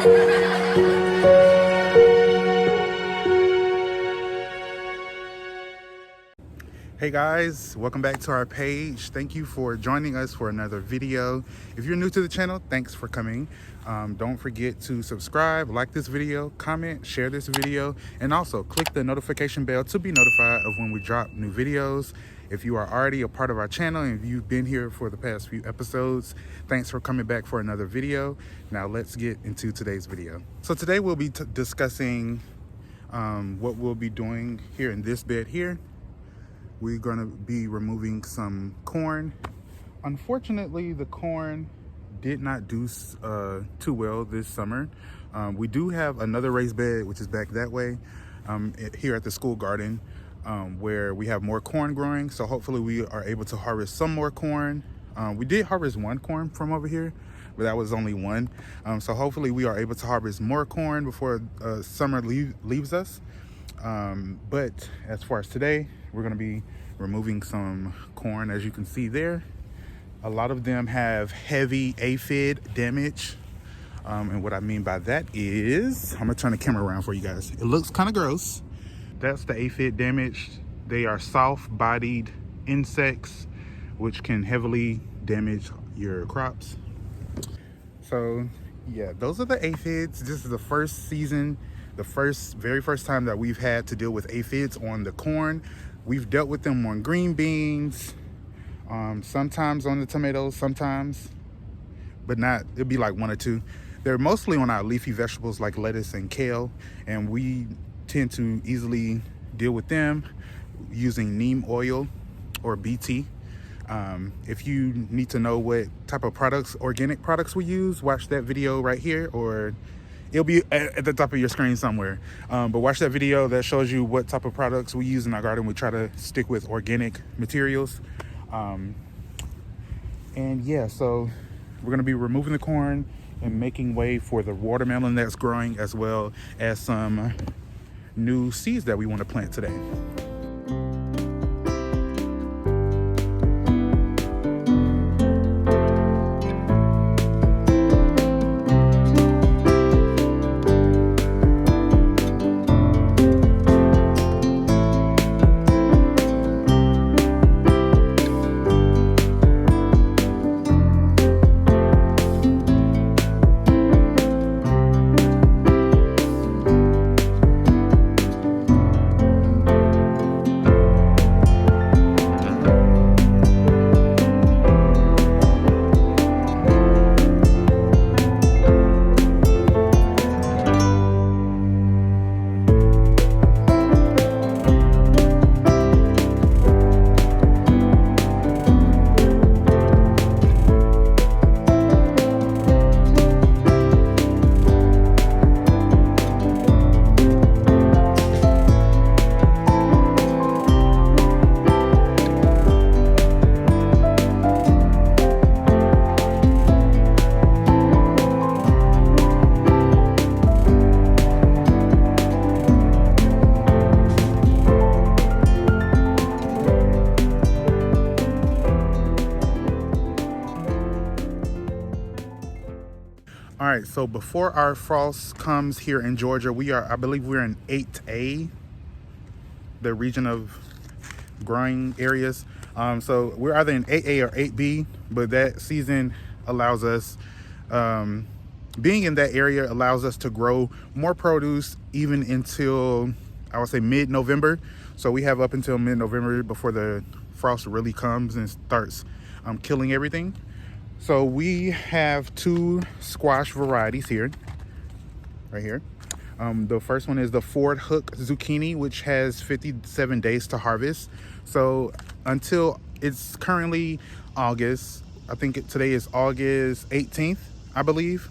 Hey guys, welcome back to our page. Thank you for joining us for another video. If you're new to the channel, thanks for coming. Don't forget to subscribe, like this video, comment, share this video, and also click the notification bell to be notified of when we drop new videos. If you are already a part of our channel and if you've been here for the past few episodes, thanks for coming back for another video. Now let's get into today's video. So today we'll be discussing what we'll be doing here in this bed here. We're going to be removing some corn. Unfortunately, the corn did not do too well this summer. We do have another raised bed, which is back that way, here at the school garden, where we have more corn growing. So hopefully we are able to harvest some more corn. We did harvest one corn from over here, but that was only one. So hopefully we are able to harvest more corn before summer leaves us. But as far as today, we're going to be removing some corn. As you can see there, a lot of them have heavy aphid damage. And what I mean by that is, I'm gonna turn the camera around for you guys. It looks kind of gross. That's the aphid damage. They are soft-bodied insects which can heavily damage your crops. So yeah, those are the aphids. This is the first season, the very first time that we've had to deal with aphids on the corn. We've dealt with them on green beans, sometimes on the tomatoes, sometimes, but not, it'd be like one or two. They're mostly on our leafy vegetables like lettuce and kale, and we tend to easily deal with them using neem oil or BT. If you need to know what type of products, organic products we use, watch that video right here, or it'll be at the top of your screen somewhere. But watch that video that shows you what type of products we use in our garden. We try to stick with organic materials. And yeah, so we're gonna be removing the corn and making way for the watermelon that's growing, as well as some new seeds that we want to plant today. All right, so before our frost comes here in Georgia, I believe we're in 8A, the region of growing areas. So we're either in 8A or 8B, but that season allows us, being in that area allows us to grow more produce even until, I would say, mid-November. So we have up until mid-November before the frost really comes and starts killing everything. So we have two squash varieties here, right here. The first one is the Ford Hook zucchini, which has 57 days to harvest. So until it's currently August, I think today is August 18th, I believe.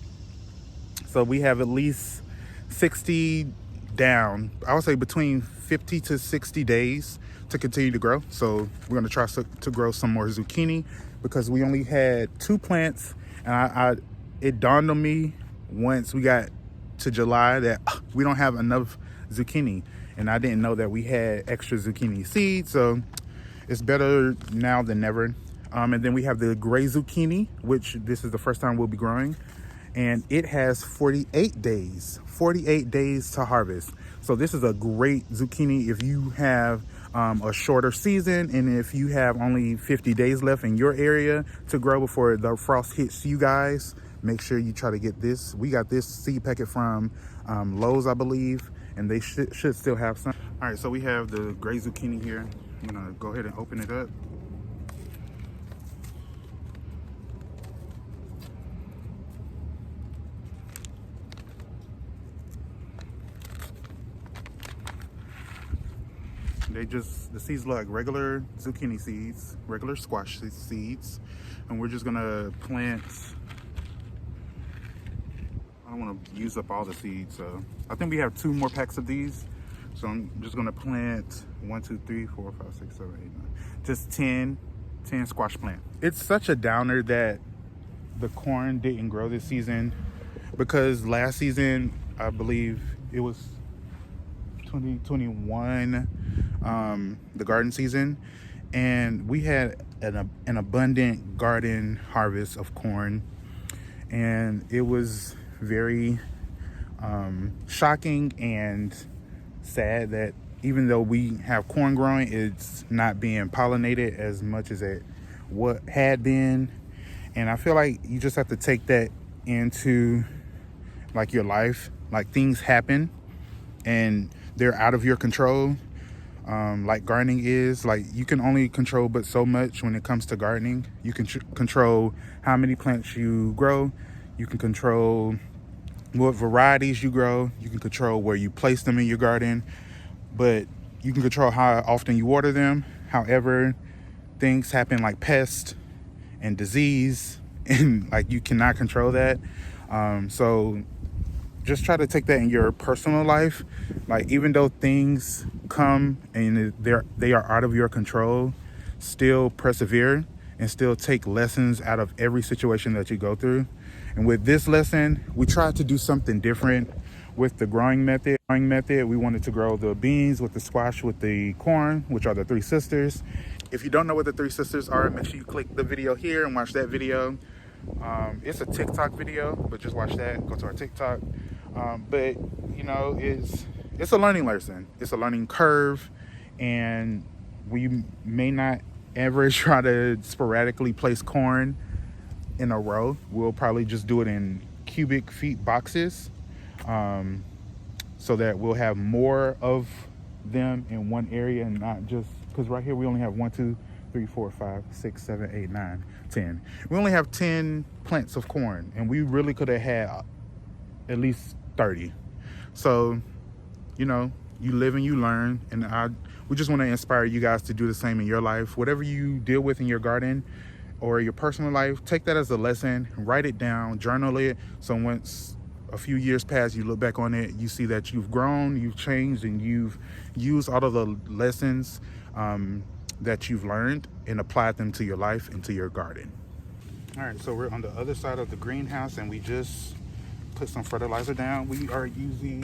So we have at least 60 down, I would say between 50 to 60 days to continue to grow. So we're gonna try to grow some more zucchini, because we only had two plants, and it dawned on me once we got to July that we don't have enough zucchini, and I didn't know that we had extra zucchini seeds. So it's better now than never. And then we have the gray zucchini, which this is the first time we'll be growing, and it has 48 days to harvest. So this is a great zucchini if you have a shorter season, and if you have only 50 days left in your area to grow before the frost hits you guys. Make sure you try to get this. We got this seed packet from Lowe's, I believe, and they should still have some. All right, so we have the gray zucchini here. I'm gonna go ahead and open it up. The seeds look like regular zucchini seeds, regular squash seeds, and we're just gonna plant. I don't want to use up all the seeds, so I think we have 2 more packs of these. So I'm just gonna plant 1, 2, 3, 4, 5, 6, 7, 8, 9, just 10 squash plants. It's such a downer that the corn didn't grow this season, because last season, I believe it was 2021, the garden season, and we had an abundant garden harvest of corn, and it was very shocking and sad that even though we have corn growing, it's not being pollinated as much as it what had been. And I feel like you just have to take that into like your life. Like, things happen and they're out of your control. Like gardening is, like, you can only control but so much when it comes to gardening. You can control how many plants you grow. You can control what varieties you grow. You can control where you place them in your garden, but you can control how often you water them. However, things happen like pests and disease, and like, you cannot control that. So just try to take that in your personal life. Like, even though things come and they are out of your control, still persevere and still take lessons out of every situation that you go through. And with this lesson, we tried to do something different with the growing method. We wanted to grow the beans with the squash with the corn, which are the 3 sisters. If you don't know what the 3 sisters are, make sure you click the video here and watch that video. It's a TikTok video, but just watch that. Go to our TikTok. But you know, it's a learning lesson. It's a learning curve, and we may not ever try to sporadically place corn in a row. We'll probably just do it in cubic feet boxes, so that we'll have more of them in one area, and not just, because right here we only have 1, 2, 3, 4, 5, 6, 7, 8, 9, 10. We only have 10 plants of corn, and we really could have had at least 30. So, you know, you live and you learn, and we just want to inspire you guys to do the same in your life. Whatever you deal with in your garden or your personal life, take that as a lesson, write it down, journal it, so once a few years pass, you look back on it, you see that you've grown, you've changed, and you've used all of the lessons that you've learned and applied them to your life and to your garden. All right, so we're on the other side of the greenhouse, and we just put some fertilizer down. We are using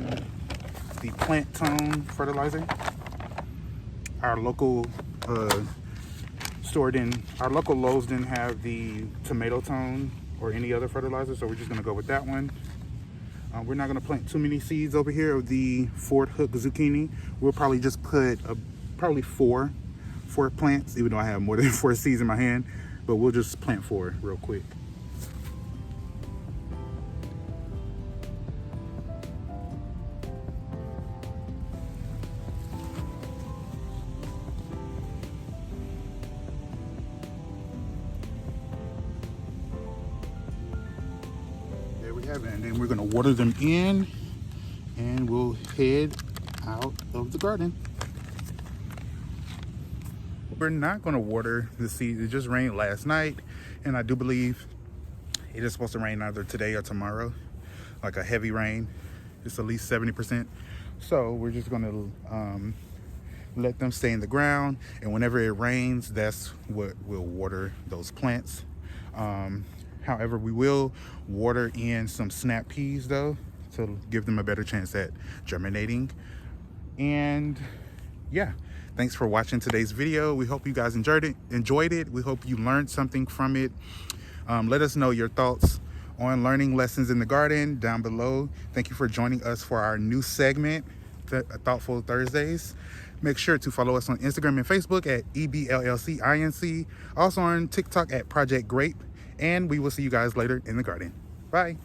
the plant tone fertilizer. Our local our local Lowe's didn't have the tomato tone or any other fertilizer, so we're just gonna go with that one. We're not gonna plant too many seeds over here of the Ford Hook zucchini. We'll probably just put probably four plants, even though I have more than 4 seeds in my hand, but we'll just plant 4 real quick. There we have it, and then we're gonna water them in, and we'll head out of the garden. We're not going to water the seeds. It just rained last night, and I do believe it is supposed to rain either today or tomorrow, like a heavy rain. It's at least 70%. So we're just going to let them stay in the ground, and whenever it rains, that's what will water those plants. However, we will water in some snap peas though, to give them a better chance at germinating. And yeah, thanks for watching today's video. We hope you guys enjoyed it. We hope you learned something from it. Let us know your thoughts on learning lessons in the garden down below. Thank you for joining us for our new segment, Thoughtful Thursdays. Make sure to follow us on Instagram and Facebook at EBLLCINC. Also on TikTok at Project Grape. And we will see you guys later in the garden. Bye.